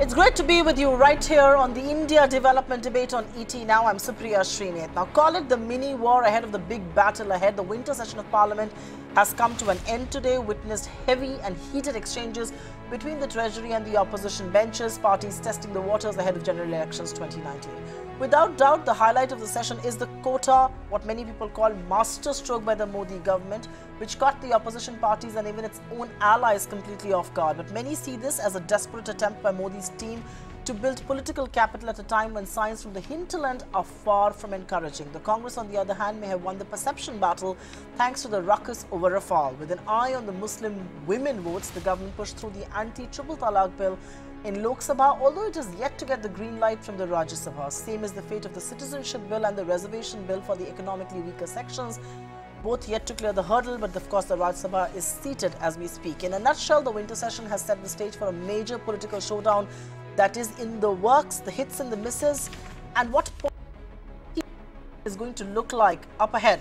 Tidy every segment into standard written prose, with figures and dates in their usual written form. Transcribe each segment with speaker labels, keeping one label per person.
Speaker 1: It's great to be with you right here on the India Development Debate on ET Now. I'm Supriya Shrinate. Now, call it the mini war ahead of the big battle ahead. The winter session of Parliament has come to an end today, witnessed heavy and heated exchanges between the Treasury and the opposition benches, parties testing the waters ahead of general elections 2019. Without doubt, the highlight of the session is the quota, what many people call masterstroke by the Modi government, which caught the opposition parties and even its own allies completely off guard. But many see this as a desperate attempt by Modi's team to build political capital at a time when signs from the hinterland are far from encouraging. The Congress, on the other hand, may have won the perception battle thanks to the ruckus over Rafale. With an eye on the Muslim women votes, the government pushed through the anti-triple talaq bill in Lok Sabha, although it is yet to get the green light from the Rajya Sabha. Same is the fate of the citizenship bill and the reservation bill for the economically weaker sections. Both yet to clear the hurdle, but of course the Rajya Sabha is seated as we speak. In a nutshell, the winter session has set the stage for a major political showdown that is in the works, the hits and the misses, and what is going to look like up ahead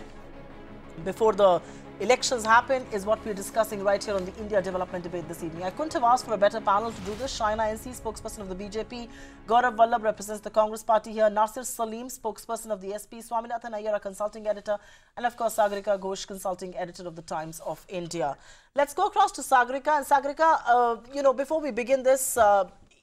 Speaker 1: before the elections happen is what we're discussing right here on the India Development Debate this evening. I couldn't have asked for a better panel to do this. Shaina NC, spokesperson of the BJP. Gaurav Vallabh represents the Congress party here. Nasir Salim, spokesperson of the SP. Swaminathan Iyer, a consulting editor. And of course, Sagarika Ghosh, consulting editor of the Times of India. Let's go across to Sagarika. And Sagarika, before we begin this,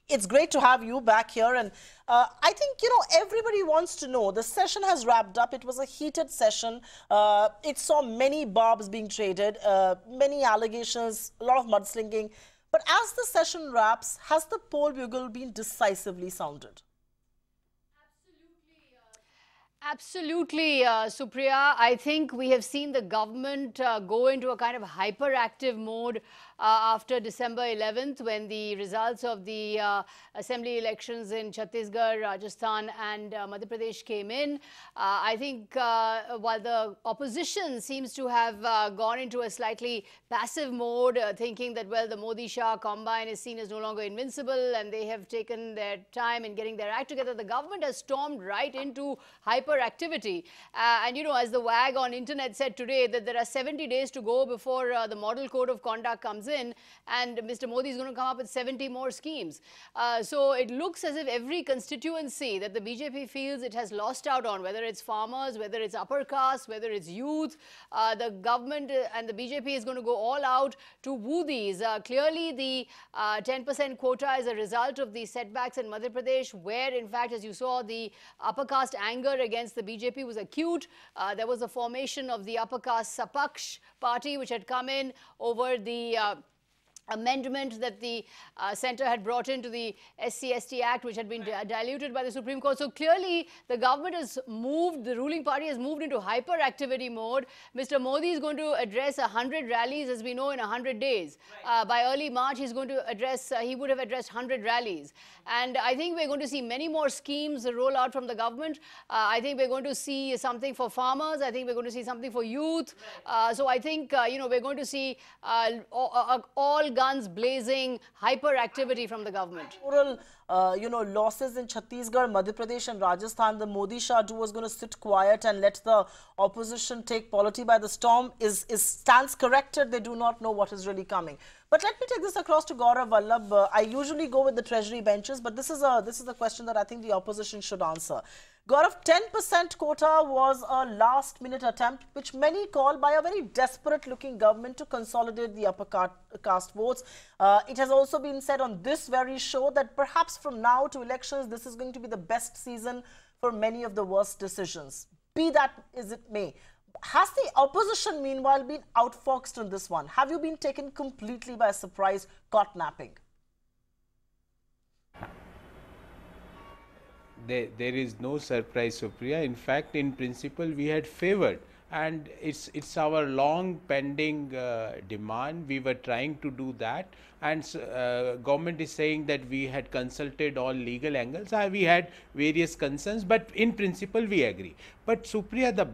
Speaker 1: it's great to have you back here, and I think, everybody wants to know. The session has wrapped up. It was a heated session. It saw many barbs being traded, many allegations, a lot of mudslinging. But as the session wraps, has the poll bugle been decisively sounded?
Speaker 2: Absolutely, Supriya. I think we have seen the government go into a kind of hyperactive mode after December 11th, when the results of the assembly elections in Chhattisgarh, Rajasthan and Madhya Pradesh came in. I think while the opposition seems to have gone into a slightly passive mode, thinking that, well, the Modi-Shah combine is seen as no longer invincible and they have taken their time in getting their act together, the government has stormed right into hyperactivity. And, as the WAG on internet said today, that there are 70 days to go before the model code of conduct comes in, and Mr. Modi is going to come up with 70 more schemes. So it looks as if every constituency that the BJP feels it has lost out on, whether it's farmers, whether it's upper caste, whether it's youth, the government and the BJP is going to go all out to woo these. Clearly, the 10% quota is a result of the setbacks in Madhya Pradesh, where, in fact, as you saw, the upper caste anger against the BJP was acute. There was a formation of the upper caste Sapaksh party, which had come in over the amendment that the centre had brought into the SC/ST Act, which had been diluted by the Supreme Court. So clearly, the government has moved, the ruling party has moved into hyperactivity mode. Mr. Modi is going to address 100 rallies, as we know, in 100 days. By early March, he's going to address, he would have addressed 100 rallies. And I think we're going to see many more schemes roll out from the government. I think we're going to see something for farmers. I think we're going to see something for youth. So I think, we're going to see all guns blazing hyperactivity from the government.
Speaker 1: Oral, losses in Chhattisgarh, Madhya Pradesh and Rajasthan, the Modi-Shah duo was going to sit quiet and let the opposition take polity by the storm. Stands corrected. They do not know what is really coming. But let me take this across to Gaurav Vallabh. I usually go with the Treasury benches, but this is a question that I think the opposition should answer. Gaurav, 10% quota was a last-minute attempt, which many call by a very desperate-looking government to consolidate the upper caste votes. It has also been said on this very show that perhaps from now to elections, this is going to be the best season for many of the worst decisions. Be that as it may. Has the opposition, meanwhile, been outfoxed on this one? Have you been taken completely by surprise, caught napping?
Speaker 3: There is no surprise, Supriya. In fact, in principle, we had favored, and it's our long pending demand. We were trying to do that, and government is saying that we had consulted all legal angles. We had various concerns, but in principle we agree. But Supriya, the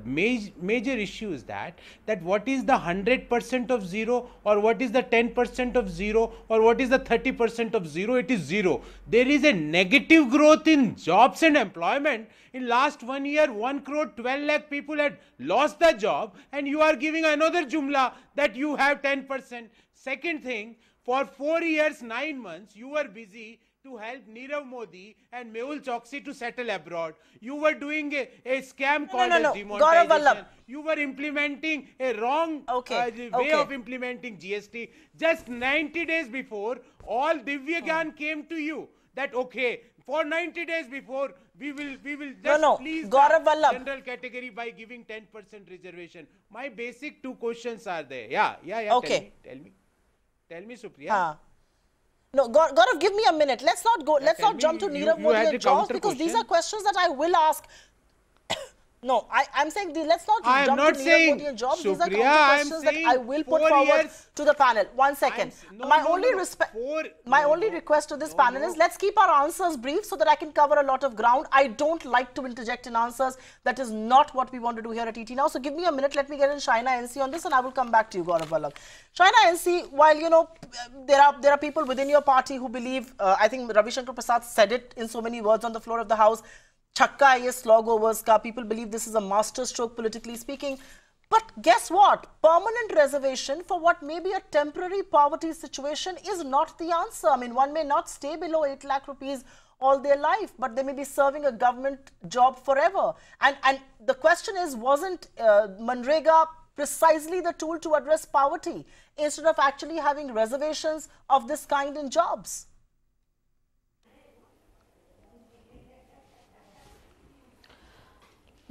Speaker 3: major issue is that what is the 100% of zero, or what is the 10% of zero, or what is the 30% of zero? It is zero. There is a negative growth in jobs and employment. In last 1 year, 1 crore 12 lakh people had lost their job, and you are giving another jumla that you have 10%. Second thing, for 4 years, 9 months, you were busy to help Nirav Modi and Mehul Choksi to settle abroad. You were doing a scam called as demonetization. You were implementing a wrong way of implementing GST. Just 90 days before, all Divyagyan came to you that for 90 days before we will just please the general category by giving 10% reservation. My basic two questions are there.
Speaker 1: Okay.
Speaker 3: Tell me, Supriya.
Speaker 1: No, Gaurav, give me a minute. Let's not jump to Nirav Modi and jobs, because these are questions that I will ask. No, I'm saying let's not jump to Nirav Modi and jobs. These are counter questions that I will put forward to the panel. 1 second. My only request to this panel is let's keep our answers brief so that I can cover a lot of ground. I don't like to interject in answers. That is not what we want to do here at ET Now. So give me a minute. Let me get in Shaina NC on this, and I will come back to you, Gaurav Vallabh. Shaina NC, while there are people within your party who believe, I think Ravi Shankar Prasad said it in so many words on the floor of the House, Chakka is slog overs ka. People believe this is a masterstroke, politically speaking. But guess what? Permanent reservation for what may be a temporary poverty situation is not the answer. I mean, one may not stay below 8 lakh rupees all their life, but they may be serving a government job forever. And the question is, wasn't Manrega precisely the tool to address poverty instead of actually having reservations of this kind in jobs?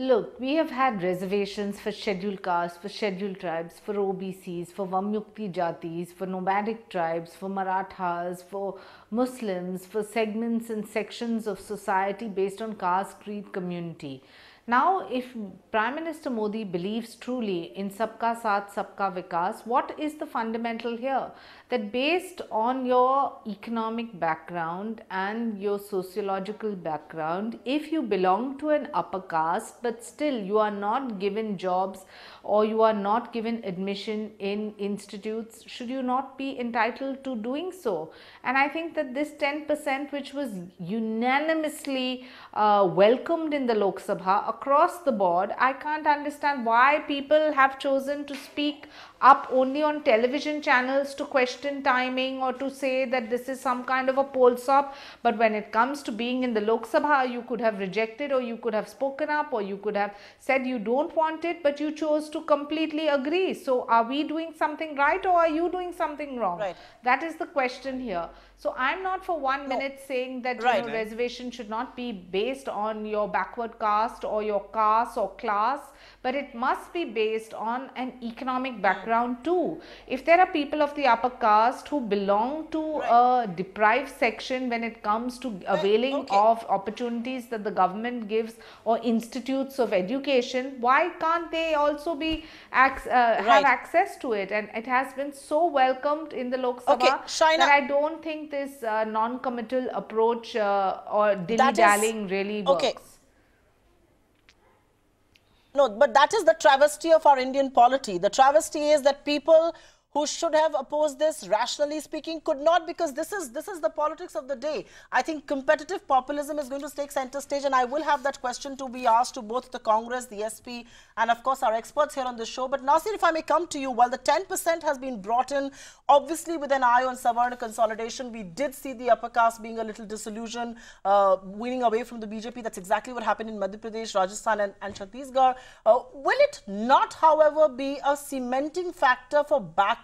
Speaker 4: Look, we have had reservations for scheduled castes, for scheduled tribes, for OBCs, for Vamyukti Jatis, for nomadic tribes, for Marathas, for Muslims, for segments and sections of society based on caste, creed, community. Now, if Prime Minister Modi believes truly in Sabka Saath, Sabka Vikas, what is the fundamental here? That based on your economic background and your sociological background, if you belong to an upper caste, but still you are not given jobs or you are not given admission in institutes, should you not be entitled to doing so? And I think that this 10%, which was unanimously welcomed in the Lok Sabha across the board, I can't understand why people have chosen to speak up only on television channels to question timing or to say that this is some kind of a poll stop. But when it comes to being in the Lok Sabha, you could have rejected, or you could have spoken up, or you could have said you don't want it, but you chose to completely agree. So are we doing something right, or are you doing something wrong?
Speaker 1: Right.
Speaker 4: That is the question here. So I'm not for 1 minute saying that reservation should not be based on your backward caste or your caste or class, but it must be based on an economic background too. If there are people of the upper caste who belong to a deprived section when it comes to availing of opportunities that the government gives or institutes of education, why can't they also be have access to it? And it has been so welcomed in the Lok Sabha that I don't think this non-committal approach or dilly-dallying really works.
Speaker 1: No, but that is the travesty of our Indian polity. The travesty is that people who should have opposed this, rationally speaking, could not, because this is the politics of the day. I think competitive populism is going to take center stage, and I will have that question to be asked to both the Congress, the SP, and of course our experts here on the show. But Nasir, if I may come to you, while the 10% has been brought in, obviously with an eye on Savarna consolidation, we did see the upper caste being a little disillusioned, weaning away from the BJP. That's exactly what happened in Madhya Pradesh, Rajasthan and Chhattisgarh. Will it not, however, be a cementing factor for backward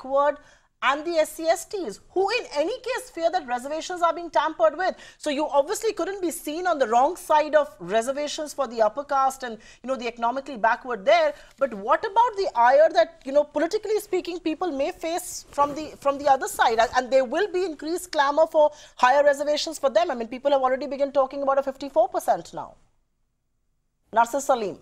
Speaker 1: and the SC/STs, who in any case fear that reservations are being tampered with? So you obviously couldn't be seen on the wrong side of reservations for the upper caste and, the economically backward there. But what about the ire that, politically speaking, people may face from the other side? And there will be increased clamor for higher reservations for them. I mean, people have already begun talking about a 54% now. Narsir Salim.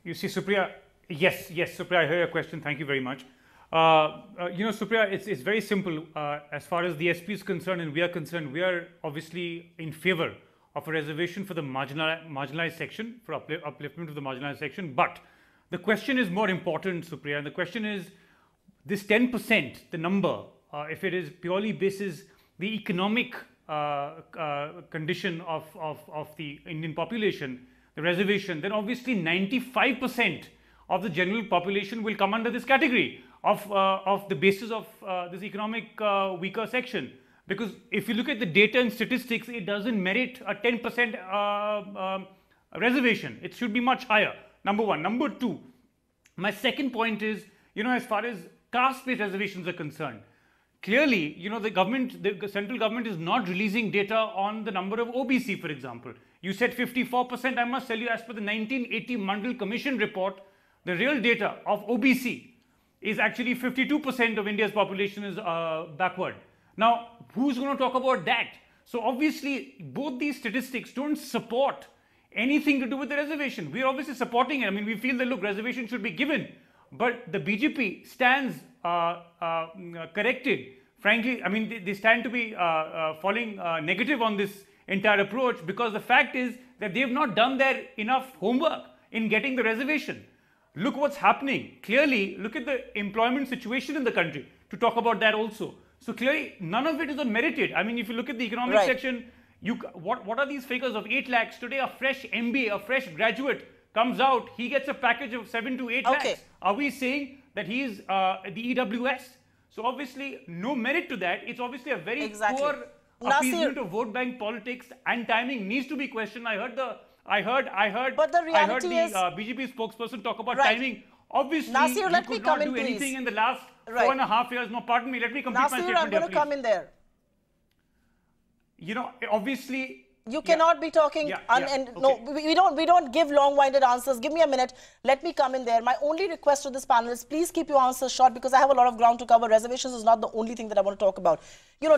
Speaker 5: You see, Supriya, yes, Supriya, I hear your question. Thank you very much. Supriya, it's very simple. As far as the SP is concerned and we are concerned, we are obviously in favor of a reservation for the marginalized section, for upliftment of the marginalized section. But the question is more important, Supriya, and the question is this 10%, the number, if it is purely basis the economic condition of the Indian population, the reservation, then obviously 95% of the general population will come under this category of the basis of this economic weaker section. Because if you look at the data and statistics, it doesn't merit a 10% reservation. It should be much higher. Number one. Number two, my second point is, as far as caste-based reservations are concerned, clearly, the central government is not releasing data on the number of OBC, for example. You said 54%. I must tell you, as per the 1980 Mandal Commission report, the real data of OBC is actually 52% of India's population is backward. Now, who's going to talk about that? So obviously, both these statistics don't support anything to do with the reservation. We're obviously supporting it. I mean, we feel that, look, reservation should be given. But the BJP stands corrected. Frankly, I mean, they stand to be falling negative on this entire approach, because the fact is that they have not done their enough homework in getting the reservation. Look what's happening. Clearly, look at the employment situation in the country, to talk about that also. So clearly, none of it is unmerited. I mean, if you look at the economic section, what are these figures of 8 lakhs? Today, a fresh MBA, a fresh graduate comes out, he gets a package of 7 to 8 lakhs. Are we saying that he is the EWS? So obviously, no merit to that. It's obviously a very poor appeasement of vote bank politics, and timing needs to be questioned. I heard the BJP spokesperson talk about timing. Obviously,
Speaker 1: Nasir,
Speaker 5: you could not do anything in the last 4.5 years. No, pardon me, let me complete my statement.
Speaker 1: I'm going to come in there.
Speaker 5: Obviously,
Speaker 1: you cannot be talking no, we don't give long-winded answers. Give me a minute. Let me come in there. My only request to this panel is, please keep your answers short, because I have a lot of ground to cover. Reservations is not the only thing that I want to talk about.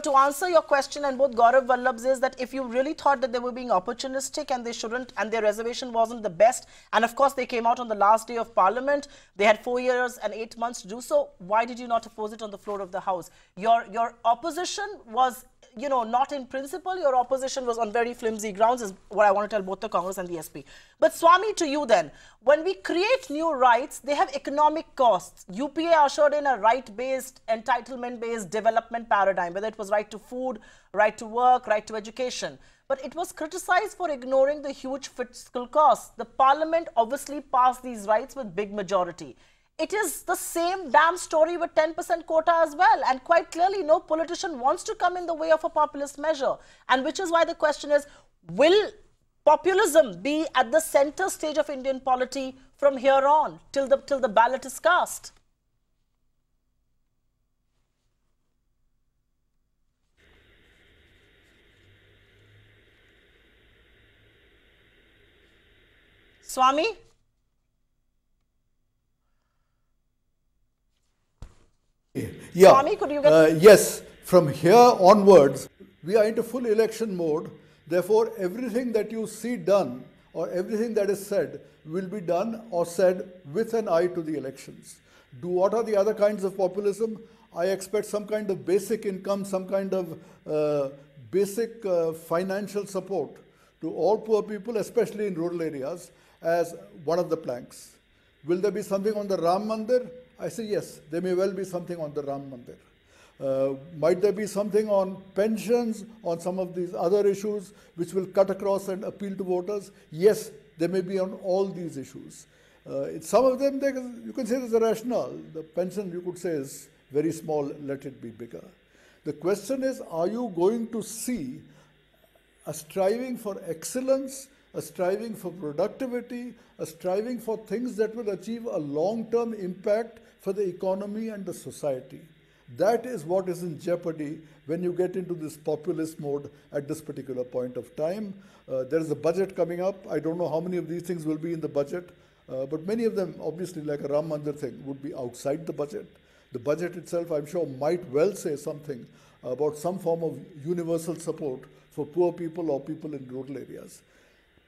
Speaker 1: To answer your question, and both Gaurav Vallabh's, is that if you really thought that they were being opportunistic and they shouldn't, and their reservation wasn't the best, and of course they came out on the last day of Parliament, they had 4 years and 8 months to do so, why did you not oppose it on the floor of the House? Your opposition was, not in principle. Your opposition was on very flimsy grounds, is what I want to tell both the Congress and the SP. But Swami, to you then, when we create new rights, they have economic costs. UPA ushered in a right-based, entitlement-based development paradigm, whether it was right to food, right to work, right to education. But it was criticized for ignoring the huge fiscal costs. The Parliament obviously passed these rights with big majority. It is the same damn story with 10% quota as well. And quite clearly, no politician wants to come in the way of a populist measure. And which is why the question is, will populism be at the center stage of Indian polity from here on, till the ballot is cast? Swami?
Speaker 6: Yeah.
Speaker 1: Swami, could you get...
Speaker 6: yes, from here onwards, we are into full election mode. Therefore, everything that you see done, or everything that is said, will be done or said with an eye to the elections. What are the other kinds of populism? I expect some kind of basic income, some kind of basic financial support to all poor people, especially in rural areas, as one of the planks. Will there be something on the Ram Mandir? I say yes, there may well be something on the Ram Mandir. Might there be something on pensions, on some of these other issues which will cut across and appeal to voters? Yes, there may be on all these issues. Some of them, you can say there's a rationale. The pension, you could say, is very small, let it be bigger. The question is, are you going to see a striving for excellence, a striving for productivity, a striving for things that will achieve a long-term impact for the economy and the society? That is what is in jeopardy when you get into this populist mode at this particular point of time. There is a budget coming up. I don't know how many of these things will be in the budget, but many of them, obviously, like a Ram Mandir thing, would be outside the budget. The budget itself, I'm sure, might well say something about some form of universal support for poor people or people in rural areas.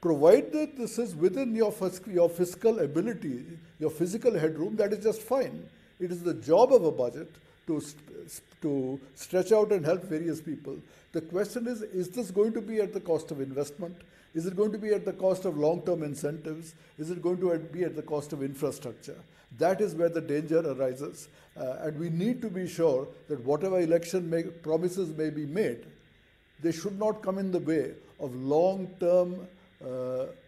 Speaker 6: Provided this is within your fiscal ability, your physical headroom, that is just fine. It is the job of a budget to stretch out and help various people. The question is this going to be at the cost of investment? Is it going to be at the cost of long-term incentives? Is it going to be at the cost of infrastructure? That is where the danger arises. And we need to be sure that whatever election promises may be made, they should not come in the way of long-term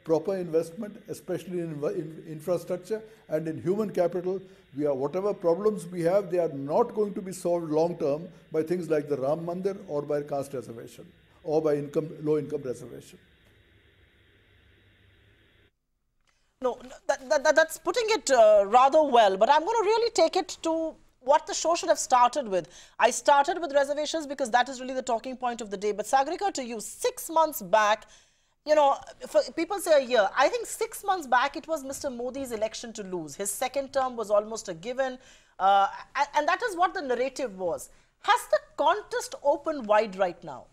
Speaker 6: proper investment, especially in infrastructure and in human capital. Whatever problems we have, they are not going to be solved long term by things like the Ram Mandir or by caste reservation or by low income reservation.
Speaker 1: No, that's putting it rather well, but I'm going to really take it to what the show should have started with. I started with reservations because that is really the talking point of the day. But Sagarika, to you, 6 months back, you know, people say a year. I think 6 months back, it was Mr. Modi's election to lose. His second term was almost a given. And that is what the narrative was. Has the contest opened wide right now?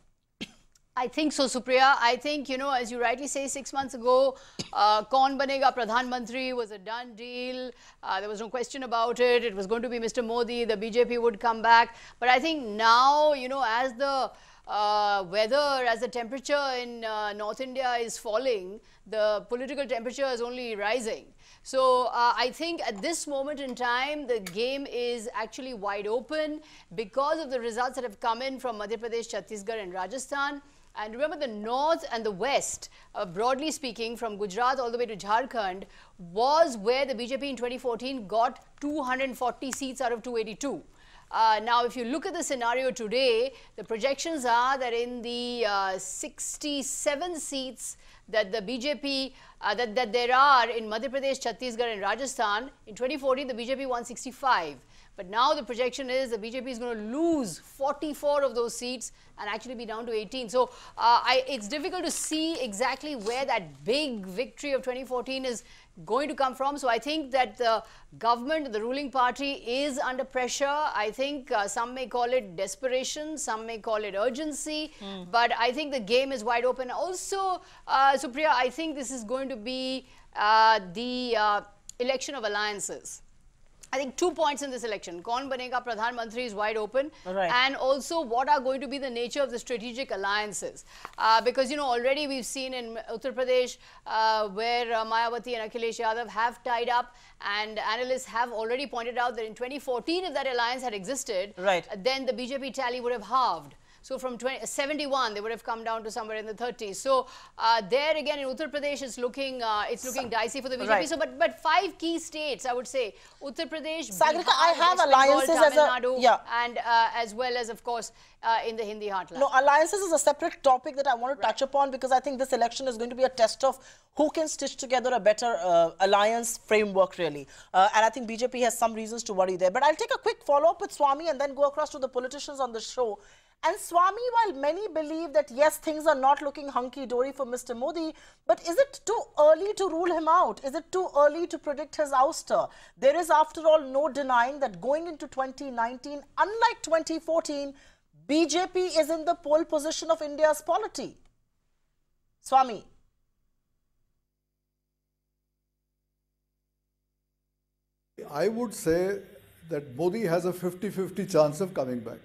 Speaker 2: I think so, Supriya. I think, you know, as you rightly say, 6 months ago, Kaun Banega Pradhan Mantri was a done deal. There was no question about it. It was going to be Mr. Modi. The BJP would come back. But I think now, you know, as the weather, as the temperature in North India is falling, the political temperature is only rising. So I think at this moment in time, the game is actually wide open because of the results that have come in from Madhya Pradesh, Chhattisgarh and Rajasthan. And remember, the north and the west, broadly speaking, from Gujarat all the way to Jharkhand, was where the BJP in 2014 got 240 seats out of 282. Now, if you look at the scenario today, the projections are that in the 67 seats that the BJP, that there are in Madhya Pradesh, Chhattisgarh and Rajasthan, in 2014 the BJP won 65. But now the projection is the BJP is going to lose 44 of those seats and actually be down to 18. So it's difficult to see exactly where that big victory of 2014 is going to come from. So I think that the government, the ruling party is under pressure. I think some may call it desperation, some may call it urgency, but I think the game is wide open. Also, Supriya, I think this is going to be the election of alliances. I think 2 points in this election. Kaun Banega Pradhan Mantri is wide open.
Speaker 1: Right.
Speaker 2: And also what are going to be the nature of the strategic alliances. Because, you know, already we've seen in Uttar Pradesh where Mayawati and Akhilesh Yadav have tied up, and analysts have already pointed out that in 2014, if that alliance had existed,
Speaker 1: right,
Speaker 2: then the BJP tally would have halved. So from 71, they would have come down to somewhere in the 30s. So there again in Uttar Pradesh, it's looking dicey for the BJP.
Speaker 1: Right.
Speaker 2: So, but 5 key states, I would say, Uttar Pradesh,
Speaker 1: Sagarika,
Speaker 2: Bihar,
Speaker 1: I have
Speaker 2: West
Speaker 1: alliances
Speaker 2: Bengal,
Speaker 1: as
Speaker 2: Tamil Nadu,
Speaker 1: yeah,
Speaker 2: and as well as, of course, in the Hindi heartland.
Speaker 1: No, alliances is a separate topic that I want to touch upon because I think this election is going to be a test of who can stitch together a better alliance framework, really. And I think BJP has some reasons to worry there. But I'll take a quick follow-up with Swami and then go across to the politicians on the show. And Swami, while many believe that, yes, things are not looking hunky-dory for Mr. Modi, but is it too early to rule him out? Is it too early to predict his ouster? There is, after all, no denying that going into 2019, unlike 2014, BJP is in the pole position of India's polity. Swami.
Speaker 6: I would say that Modi has a 50-50 chance of coming back.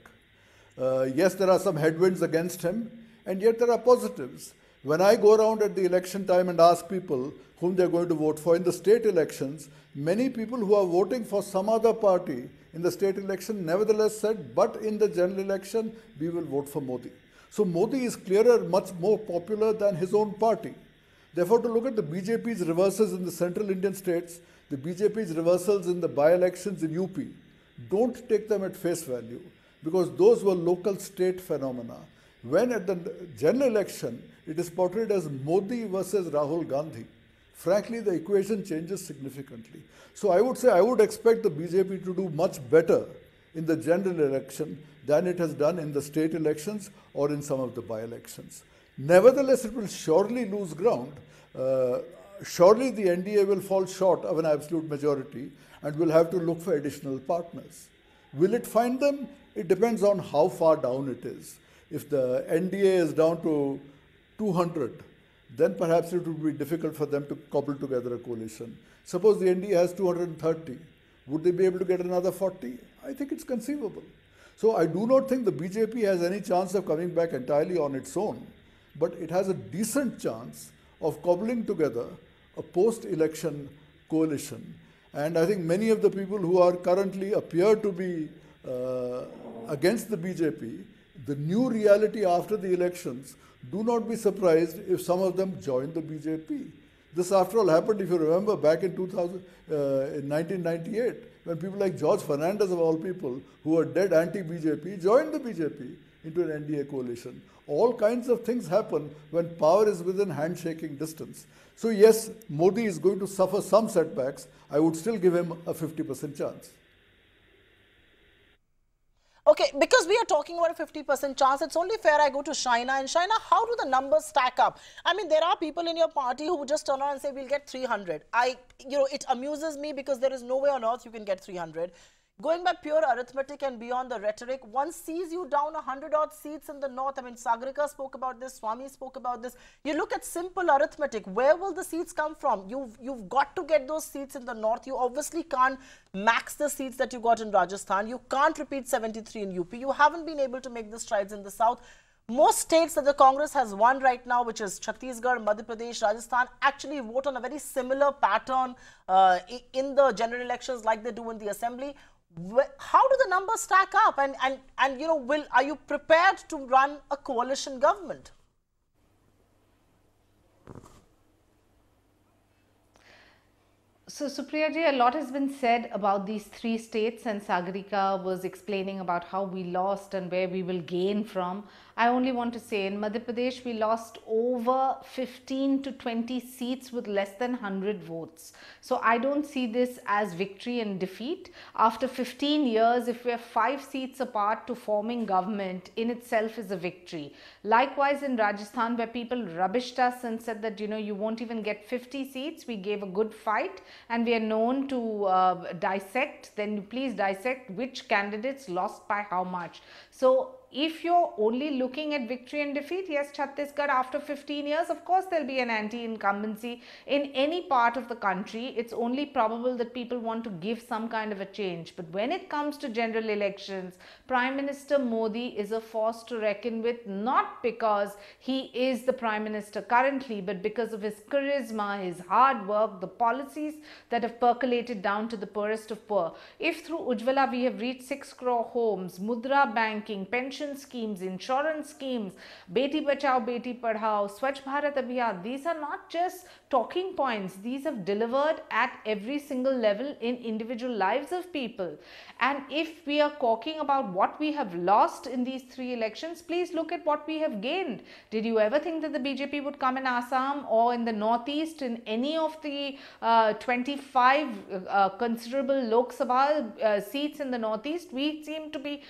Speaker 6: Yes, there are some headwinds against him, and yet there are positives. When I go around at the election time and ask people whom they're going to vote for in the state elections, many people who are voting for some other party in the state election nevertheless said, but in the general election, we will vote for Modi. So Modi is clearer, much more popular than his own party. Therefore, to look at the BJP's reversals in the central Indian states, the BJP's reversals in the by-elections in UP, don't take them at face value, because those were local state phenomena. When at the general election, it is portrayed as Modi versus Rahul Gandhi. Frankly, the equation changes significantly. So I would say I would expect the BJP to do much better in the general election than it has done in the state elections or in some of the by-elections. Nevertheless, it will surely lose ground. Surely the NDA will fall short of an absolute majority and will have to look for additional partners. Will it find them? It depends on how far down it is. If the NDA is down to 200, then perhaps it would be difficult for them to cobble together a coalition. Suppose the NDA has 230. Would they be able to get another 40? I think it's conceivable. So I do not think the BJP has any chance of coming back entirely on its own, but it has a decent chance of cobbling together a post-election coalition. And I think many of the people who are currently appear to be against the BJP The new reality after the elections, do not be surprised if some of them join the BJP. This, after all, happened, if you remember, back in 1998, when people like George Fernandez, of all people, who were dead anti-BJP, joined the BJP into an NDA coalition. All kinds of things happen when power is within handshaking distance. So yes, Modi is going to suffer some setbacks. I would still give him a 50% chance.
Speaker 1: Okay, because we are talking about a 50% chance, it's only fair I go to Shaina. And Shaina, how do the numbers stack up? I mean, there are people in your party who just turn around and say, we'll get 300. It amuses me because there is no way on earth you can get 300. Going by pure arithmetic and beyond the rhetoric, one sees you down 100-odd seats in the north. I mean, Sagarika spoke about this, Swami spoke about this. You look at simple arithmetic. Where will the seats come from? You've got to get those seats in the north. You obviously can't max the seats that you got in Rajasthan. You can't repeat 73 in UP. You haven't been able to make the strides in the south. Most states that the Congress has won right now, which is Chhattisgarh, Madhya Pradesh, Rajasthan, actually vote on a very similar pattern in the general elections like they do in the assembly. How do the numbers stack up? And are you prepared to run a coalition government?
Speaker 4: So, Supriya ji, a lot has been said about these three states, and Sagarika was explaining about how we lost and where we will gain from. I only want to say, in Madhya Pradesh, we lost over 15 to 20 seats with less than 100 votes. So I don't see this as victory and defeat. After 15 years, if we're 5 seats apart to forming government, in itself is a victory. Likewise, in Rajasthan, where people rubbished us and said that, you won't even get 50 seats, we gave a good fight, and we are known to dissect. Then please dissect which candidates lost by how much. So if you're only looking at victory and defeat, yes, Chhattisgarh, after 15 years, of course, there'll be an anti-incumbency in any part of the country. It's only probable that people want to give some kind of a change. But when it comes to general elections, Prime Minister Modi is a force to reckon with, not because he is the Prime Minister currently, but because of his charisma, his hard work, the policies that have percolated down to the poorest of poor. If through Ujjwala we have reached 6 crore homes, Mudra banking, pension schemes, insurance schemes, Beti Bachao, Beti Padhao, Swachh Bharat Abhiyan, these are not just talking points. These have delivered at every single level in individual lives of people. And if we are talking about what we have lost in these 3 elections, please look at what we have gained. Did you ever think that the BJP would come in Assam or in the Northeast in any of the 25 considerable Lok Sabha seats in the Northeast? We seem to be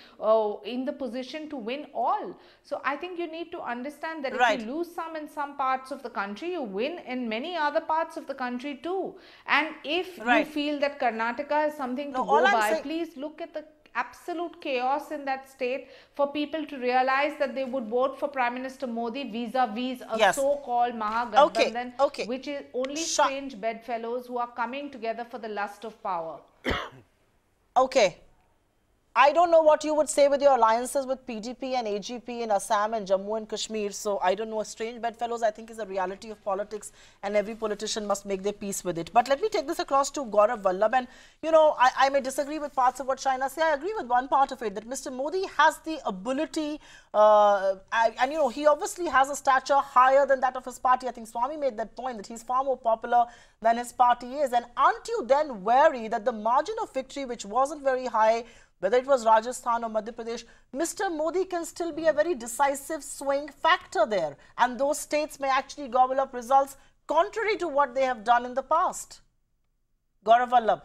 Speaker 4: in the position to win all. So I think you need to understand that if you lose some in some parts of the country, you win in many other parts of the country too. And if you feel that Karnataka is something to go by, please look at the absolute chaos in that state for people to realize that they would vote for Prime Minister Modi vis-a-vis a so-called Mahagathbandhan, which is only strange bedfellows who are coming together for the lust of power.
Speaker 1: Okay. I don't know what you would say with your alliances with PDP and AGP in Assam and Jammu and Kashmir. So I don't know. Strange bedfellows, I think, is a reality of politics, and every politician must make their peace with it. But let me take this across to Gaurav Vallabh. And, I may disagree with parts of what Shaina say. I agree with one part of it, that Mr. Modi has the ability, he obviously has a stature higher than that of his party. I think Swami made that point, that he's far more popular than his party is. And aren't you then wary that the margin of victory, which wasn't very high, whether it was Rajasthan or Madhya Pradesh, Mr. Modi can still be a very decisive swing factor there. And those states may actually gobble up results contrary to what they have done in the past. Gaurav Vallabh.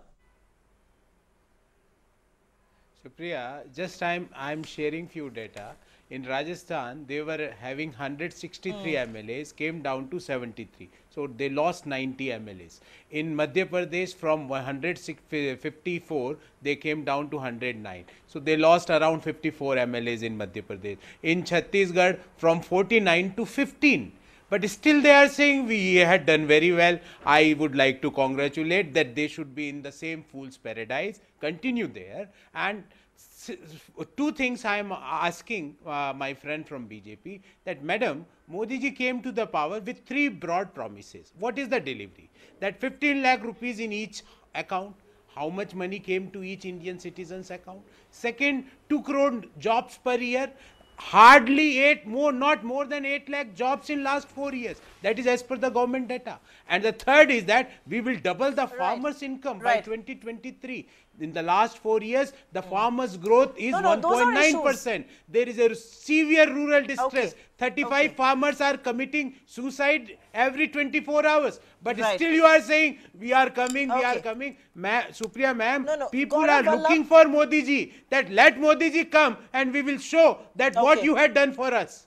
Speaker 3: Supriya, just I'm sharing few data. In Rajasthan, they were having 163 MLAs, came down to 73. So they lost 90 MLAs. In Madhya Pradesh, from 154, they came down to 109. So they lost around 54 MLAs in Madhya Pradesh. In Chhattisgarh, from 49 to 15. But still they are saying we had done very well. I would like to congratulate that they should be in the same fool's paradise, continue there. And 2 things I am asking my friend from BJP, that Madam, Modi ji came to the power with 3 broad promises. What is the delivery? That 15 lakh rupees in each account. How much money came to each Indian citizen's account? Second, 2 crore jobs per year. hardly not more than 8 lakh jobs in last 4 years. That is as per the government data. And the third is that we will double the farmers' income by 2023. In the last 4 years, the farmers' growth is 1.9%. There is a severe rural distress. 35 farmers are committing suicide every 24 hours. But still you are saying, we are coming, we are coming. Supriya ma'am, people are looking for Modi ji. That let Modi ji come and we will show that what you had done for us.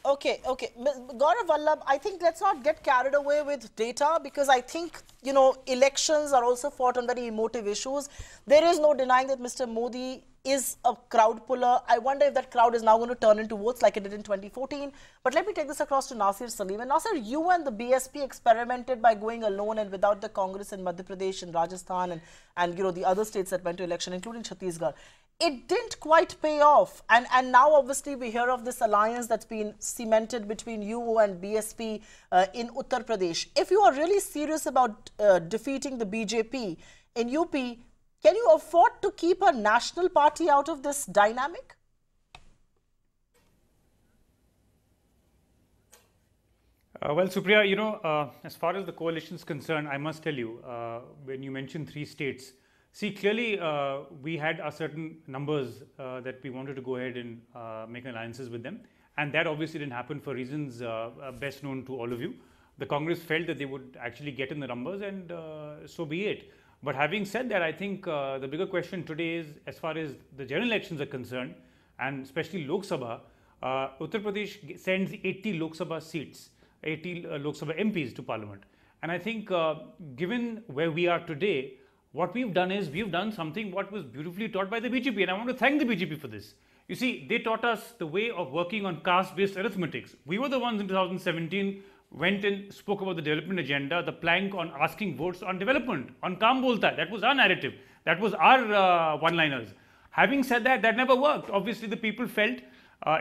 Speaker 1: Okay. Gaurav Vallabh, I think let's not get carried away with data, because I think, you know, elections are also fought on very emotive issues. There is no denying that Mr. Modi is a crowd puller. I wonder if that crowd is now going to turn into votes like it did in 2014. But let me take this across to Nasir Salim. And Nasir, you and the BSP experimented by going alone and without the Congress in Madhya Pradesh and Rajasthan and you know, the other states that went to election, including Chhattisgarh. It didn't quite pay off, and now obviously we hear of this alliance that's been cemented between you and BSP in Uttar Pradesh. If you are really serious about defeating the BJP in UP, can you afford to keep a national party out of this dynamic?
Speaker 5: Well, Supriya, you know, as far as the coalition is concerned, I must tell you, when you mentioned 3 states, see, clearly we had certain numbers that we wanted to go ahead and make alliances with them. And that obviously didn't happen for reasons best known to all of you. The Congress felt that they would actually get in the numbers, and so be it. But having said that, I think the bigger question today is, as far as the general elections are concerned, and especially Lok Sabha, Uttar Pradesh sends 80 Lok Sabha seats, 80 Lok Sabha MPs to Parliament. And I think given where we are today, what we've done is we've done something what was beautifully taught by the BJP, and I want to thank the BJP for this. You see, they taught us the way of working on caste-based arithmetics. We were the ones in 2017 went and spoke about the development agenda, the plank on asking votes on development, on Kaam Bolta. That was our narrative. That was our one-liners. Having said that, that never worked. Obviously, the people felt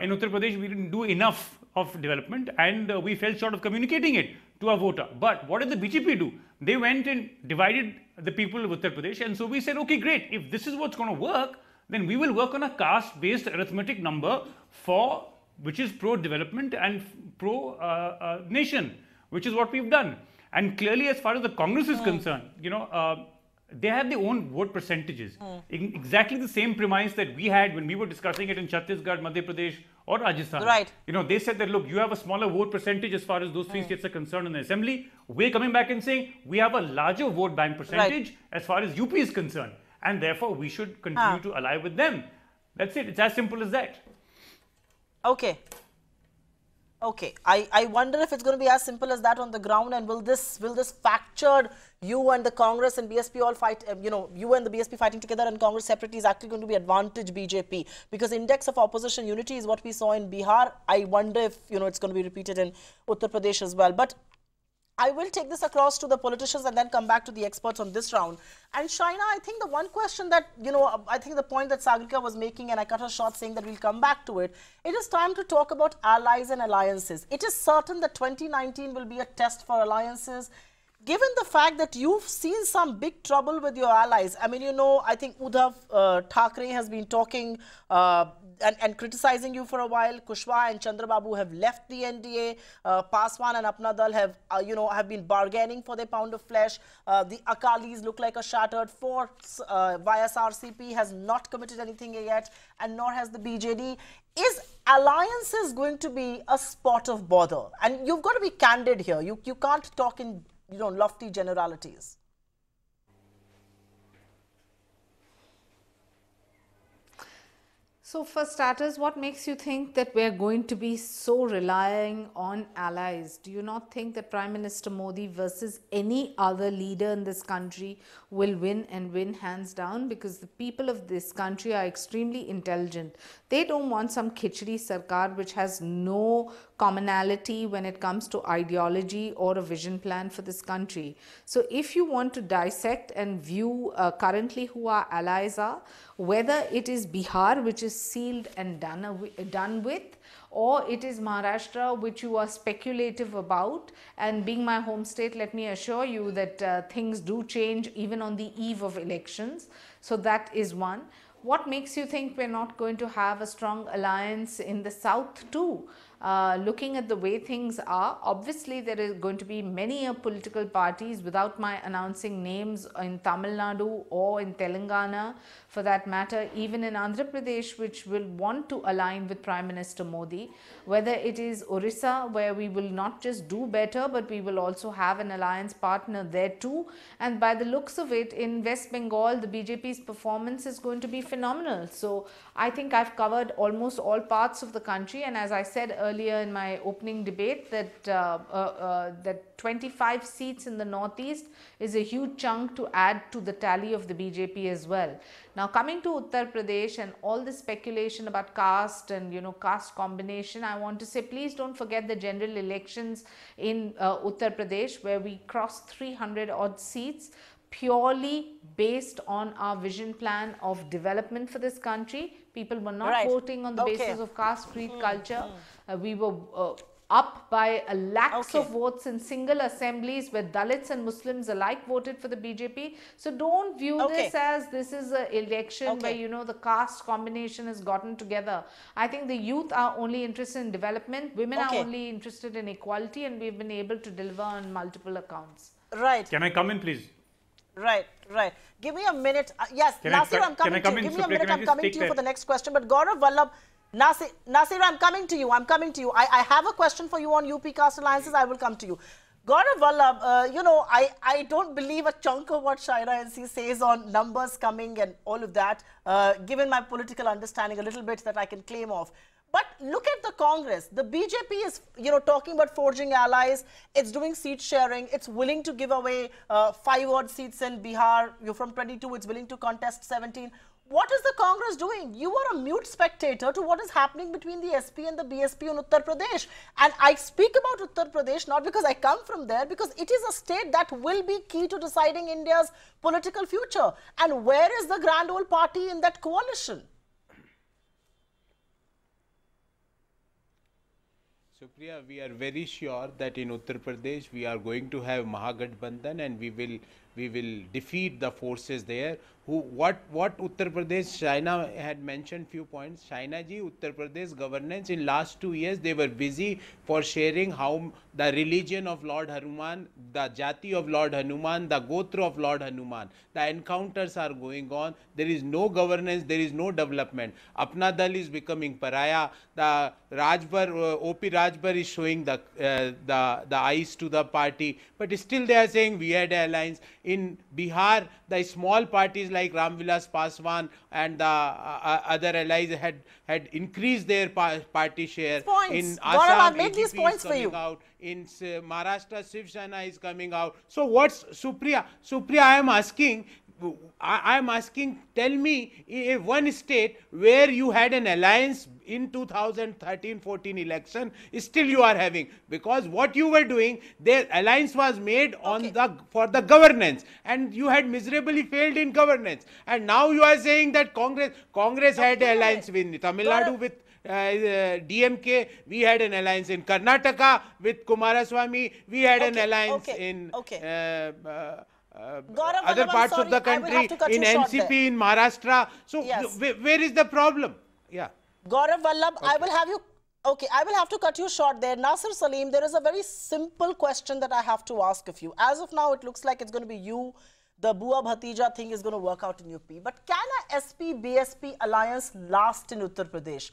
Speaker 5: in Uttar Pradesh we didn't do enough of development, and we fell short of communicating it to our voter. But what did the BJP do? They went and divided the people of Uttar Pradesh, and so we said, okay, great. If this is what's going to work, then we will work on a caste-based arithmetic number for which is pro-development and pro-nation, which is what we've done. And clearly, as far as the Congress is concerned, you know, they have their own vote percentages. Exactly the same premise that we had when we were discussing it in Chhattisgarh, Madhya Pradesh or Rajasthan.
Speaker 1: Right.
Speaker 5: You know, they said that, look, you have a smaller vote percentage as far as those 3 states are concerned in the assembly. We're coming back and saying we have a larger vote bank percentage as far as UP is concerned. And therefore, we should continue to ally with them. That's it. It's as simple as that.
Speaker 1: Okay. I wonder if it's going to be as simple as that on the ground, and will this fractured you and the Congress and BSP all fight, you know, you and the BSP fighting together and Congress separately is actually going to be advantage BJP, because index of opposition unity is what we saw in Bihar. I wonder if, you know, it's going to be repeated in Uttar Pradesh as well. But I will take this across to the politicians and then come back to the experts on this round. And Shaina, I think the one question that, you know, I think the point that Sagrika was making, and I cut her short saying that we'll come back to it, it is time to talk about allies and alliances. It is certain that 2019 will be a test for alliances. Given the fact that you've seen some big trouble with your allies, I mean, you know, I think Uddhav Thackeray has been talking and criticizing you for a while. Kushwaha and Chandrababu have left the NDA. Paswan and Apna Dal have, you know, have been bargaining for their pound of flesh. The Akalis look like a shattered force. YSRCP has not committed anything yet, and nor has the BJD. Is alliances going to be a spot of bother? And you've got to be candid here. You can't talk in, you know, lofty generalities.
Speaker 4: So for starters, what makes you think that we're going to be so relying on allies? Do you not think that Prime Minister Modi versus any other leader in this country will win, and win hands down? Because the people of this country are extremely intelligent. They don't want some khichdi sarkar which has no commonality when it comes to ideology or a vision plan for this country. So if you want to dissect and view currently who our allies are, whether it is Bihar, which is sealed and done with, or it is Maharashtra, which you are speculative about, and being my home state, let me assure you that things do change even on the eve of elections. So that is one. What makes you think we're not going to have a strong alliance in the south too? Looking at the way things are, obviously there is going to be many political parties, without my announcing names, in Tamil Nadu or in Telangana for that matter, even in Andhra Pradesh, which will want to align with Prime Minister Modi. Whether it is Orissa, where we will not just do better, but we will also have an alliance partner there too. And by the looks of it, in West Bengal, the BJP's performance is going to be phenomenal. So I think I've covered almost all parts of the country, and as I said earlier in my opening debate, that that 25 seats in the northeast is a huge chunk to add to the tally of the BJP as well. Now coming to Uttar Pradesh and all the speculation about caste and caste combination, I want to say please don't forget the general elections in Uttar Pradesh, where we crossed 300 odd seats, purely based on our vision plan of development for this country. People were not voting on the basis of caste, creed, culture. We were up by lakhs of votes in single assemblies where Dalits and Muslims alike voted for the BJP. So don't view this is an election where the caste combination has gotten together. I think the youth are only interested in development, women are only interested in equality, and we've been able to deliver on multiple accounts.
Speaker 1: Right.
Speaker 5: Can I come in, please?
Speaker 1: Right. Give me a minute. Yes, Nasir, I'm coming to you. Give me a minute, I'm coming to you for the next question. But Gaurav Vallabh, Nasir, I'm coming to you. I have a question for you on UP caste alliances. I will come to you. Gaurav Vallabh, I don't believe a chunk of what Shaira NC says on numbers coming and all of that, given my political understanding a little bit that I can claim of. But look at the Congress. The BJP is, talking about forging allies. It's doing seat sharing. It's willing to give away 5 odd seats in Bihar. You're from 22. It's willing to contest 17. What is the Congress doing? You are a mute spectator to what is happening between the SP and the BSP in Uttar Pradesh. And I speak about Uttar Pradesh not because I come from there, because it is a state that will be key to deciding India's political future. And where is the grand old party in that coalition?
Speaker 3: Supriya, we are very sure that in Uttar Pradesh we are going to have Mahagathbandhan, and we will defeat the forces there. What Uttar Pradesh, Shaina had mentioned few points. Shaina ji, Uttar Pradesh governance in last 2 years, they were busy for sharing how the religion of Lord Hanuman, the Jati of Lord Hanuman, the Gotra of Lord Hanuman, the encounters are going on. There is no governance, there is no development. Apna Dal is becoming Paraya. The Rajbar, OP Rajbar is showing the eyes to the party, but still they are saying we had alliance. In Bihar, the small parties like Ramvilas Paswan and the other allies had increased their party share. In Assam, AGP is coming out. In Maharashtra, Shiv Sena is coming out. So what's Supriya? Supriya, I am asking, tell me one state where you had an alliance in 2013-14 election, still you are having, because what you were doing, their alliance was made on for the governance, and you had miserably failed in governance. And now you are saying that Congress had an alliance with Tamil Nadu with DMK, we had an alliance in Karnataka with Kumaraswamy, we had an alliance in other parts of the country, in NCP, in Maharashtra. So where is the problem?
Speaker 1: Gaurav Vallabh, I will have you. I will have to cut you short there. Nasir Salim, there is a very simple question that I have to ask of you. As of now, it looks like it's going to be you. The Bua Bhatija thing is going to work out in UP. But can a SP-BSP alliance last in Uttar Pradesh?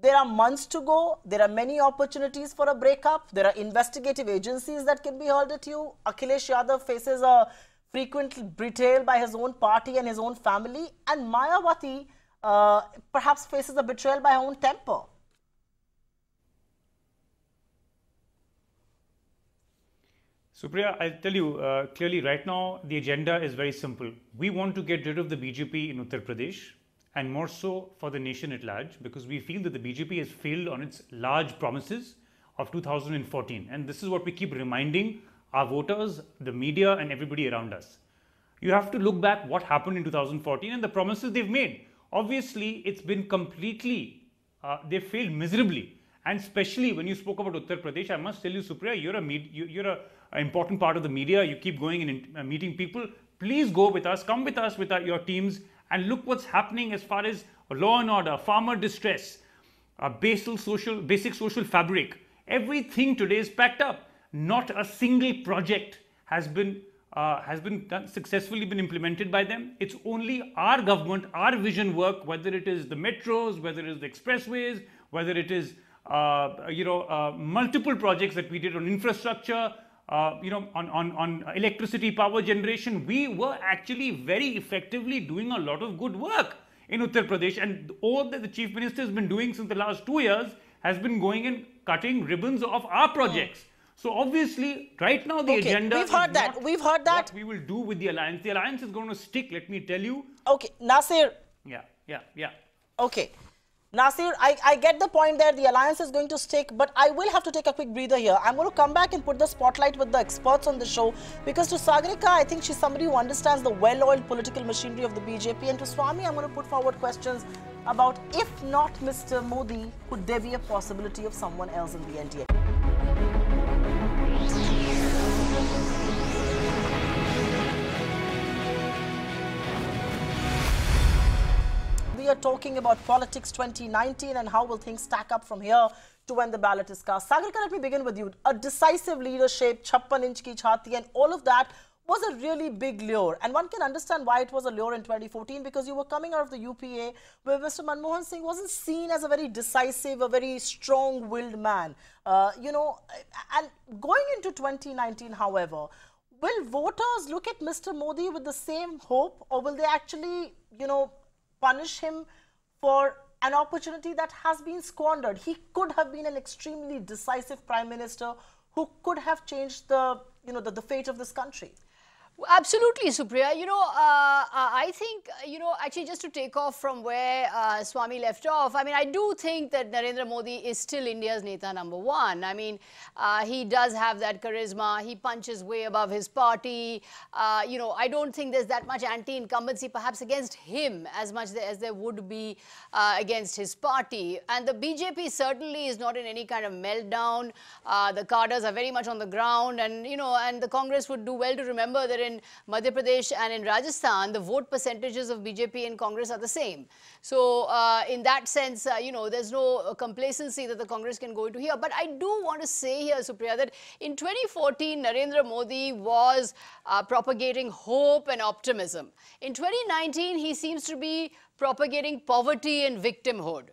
Speaker 1: There are months to go. There are many opportunities for a breakup. There are investigative agencies that can be held at you. Akhilesh Yadav faces a frequent betrayal by his own party and his own family. And Mayawati perhaps faces a betrayal by her own temper.
Speaker 5: Supriya, I'll tell you clearly right now, the agenda is very simple. We want to get rid of the BJP in Uttar Pradesh, and more so for the nation at large, because we feel that the BJP has failed on its large promises of 2014. And this is what we keep reminding our voters, the media, and everybody around us. You have to look back what happened in 2014 and the promises they've made. Obviously, it's been completely, they failed miserably. And especially when you spoke about Uttar Pradesh, I must tell you, Supriya, you're an important part of the media. You keep going and meeting people. Please go with us, come with us with your teams, And look what's happening as far as law and order, farmer distress, basic social fabric. Everything today is packed up. Not a single project has been successfully been implemented by them. It's only our government, our vision work, whether it is the metros, whether it is the expressways, whether it is multiple projects that we did on infrastructure, on electricity power generation. We were actually very effectively doing a lot of good work in Uttar Pradesh, and all that the Chief Minister has been doing since the last 2 years has been going and cutting ribbons of our projects. So obviously, right now the agenda
Speaker 1: we've heard that. We've heard that.
Speaker 5: What we will do with the alliance. The alliance is going to stick, let me tell you.
Speaker 1: Okay, Nasir.
Speaker 5: Yeah.
Speaker 1: Okay. Nasir, I get the point there. The alliance is going to stick, but I will have to take a quick breather here. I'm going to come back and put the spotlight with the experts on the show, because to Sagarika, I think she's somebody who understands the well-oiled political machinery of the BJP, and to Swami, I'm going to put forward questions about, if not Mr. Modi, could there be a possibility of someone else in the NDA? We are talking about politics 2019 and how will things stack up from here to when the ballot is cast. Sagarika, let me begin with you. A decisive leadership, 56 inch ki chhati, and all of that was a really big lure. And one can understand why it was a lure in 2014, because you were coming out of the UPA where Mr. Manmohan Singh wasn't seen as a very decisive, a very strong-willed man. And going into 2019, however, will voters look at Mr. Modi with the same hope, or will they actually, punish him for an opportunity that has been squandered? He could have been an extremely decisive prime minister who could have changed the fate of this country.
Speaker 2: Absolutely, Supriya. I think, actually just to take off from where Swami left off, I mean, I do think that Narendra Modi is still India's Neta #1. I mean, he does have that charisma. He punches way above his party. I don't think there's that much anti-incumbency perhaps against him as much as there would be against his party. And the BJP certainly is not in any kind of meltdown. The cadres are very much on the ground, and, and the Congress would do well to remember that in Madhya Pradesh and in Rajasthan, the vote percentages of BJP and Congress are the same. So, in that sense, there's no complacency that the Congress can go into here. But I do want to say here, Supriya, that in 2014, Narendra Modi was propagating hope and optimism. In 2019, he seems to be propagating poverty and victimhood.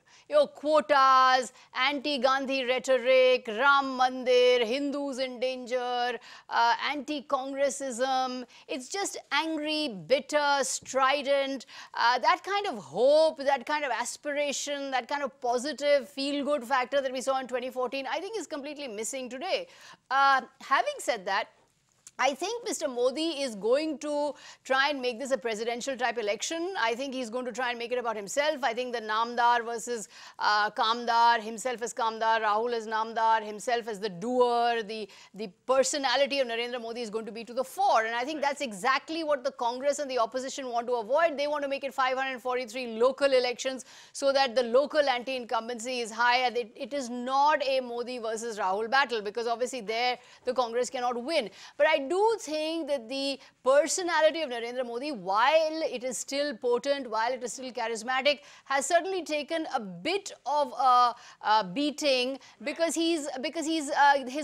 Speaker 2: Quotas, anti-Gandhi rhetoric, Ram Mandir, Hindus in danger, anti-Congressism. It's just angry, bitter, strident. That kind of hope, that kind of aspiration, that kind of positive feel-good factor that we saw in 2014, I think is completely missing today. Having said that, I think Mr. Modi is going to try and make this a presidential type election. I think he's going to try and make it about himself. I think the Namdar versus Kamdar, himself as Kamdar, Rahul as Namdar, himself as the doer, the personality of Narendra Modi is going to be to the fore. And I think that's exactly what the Congress and the opposition want to avoid. They want to make it 543 local elections so that the local anti-incumbency is high. And it is not a Modi versus Rahul battle, because obviously there the Congress cannot win. But I do think that the personality of Narendra Modi, while it is still potent, while it is still charismatic, has certainly taken a bit of a beating, because his